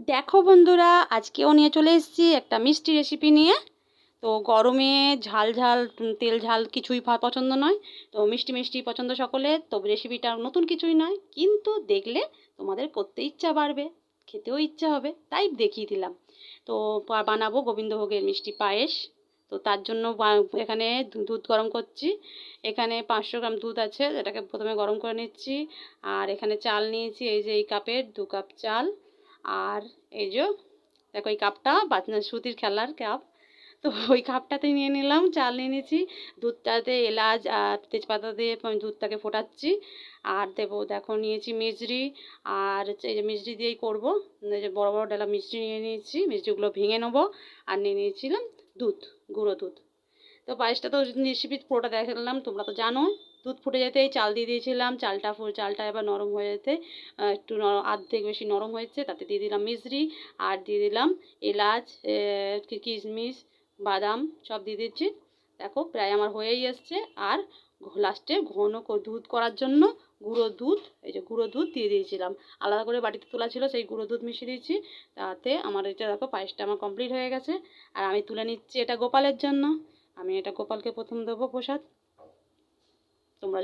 দেখো বন্ধুরা, আজকেও নিয়ে চলে এসেছি একটা মিষ্টি রেসিপি নিয়ে। তো গরমে ঝাল ঝাল তেল ঝাল কিছুই পছন্দ নয়। তো মিষ্টি মিষ্টি পছন্দ সকলের। তো রেসিপিটা নতুন কিছুই নয়, কিন্তু দেখলে তোমাদের করতে ইচ্ছা বাড়বে, খেতেও ইচ্ছা হবে, তাই দেখিয়ে দিলাম। তো বানাবো গোবিন্দভোগের মিষ্টি পায়েস। তো তার জন্য এখানে দুধ গরম করছি। এখানে 500 গ্রাম দুধ আছে, এটাকে প্রথমে গরম করে নিচ্ছি। আর এখানে চাল নিয়েছি, এই যে এই কাপের 2 কাপ চাল। আর এই যে দেখো, এই কাপটা সুতির খেলার কাপ। তো ওই কাপটাতে নিয়ে নিলাম, চাল নিয়ে নিয়েছি। দুধটাতে এলাচ আর তেজপাতা দিয়ে আমি দুধটাকে ফোটাচ্ছি। আর দেবো, দেখো নিয়েছি মিছরি। আর এই যে মিছরি দিয়েই করবো। এই যে বড় বড় ডালা মিছরি নিয়ে নিয়েছি, মিছরিগুলো ভেঙে নেবো। আর নিয়ে নিয়েছিলাম দুধ, গুঁড়ো দুধ। তো পায়েসটা তো রেসিপি পুরোটা দেখালাম, তোমরা তো জানো। দুধ ফুটে যেতেই চাল দিয়ে দিয়েছিলাম, চালটা এবার নরম হয়ে যেতে একটু অর্ধেক বেশি নরম হয়েছে, তাতে দিয়ে দিলাম মিছরি। আর দিয়ে দিলাম এলাচ, কিশমিশ, বাদাম সব দিয়ে দিচ্ছি। দেখো প্রায় আমার হয়েই এসছে। আর লাস্টে ঘন দুধ করার জন্য গুঁড়ো দুধ, এই যে গুঁড়ো দুধ দিয়ে দিয়েছিলাম। আলাদা করে বাটিতে তোলা ছিল, সেই গুঁড়ো দুধ মিশিয়ে দিয়েছি। তাতে আমার এটা দেখো পায়েসটা আমার কমপ্লিট হয়ে গেছে। আর আমি তুলে নিচ্ছি এটা গোপালের জন্য। আমি এটা গোপালকে প্রথম দেবো প্রসাদ। তোমরা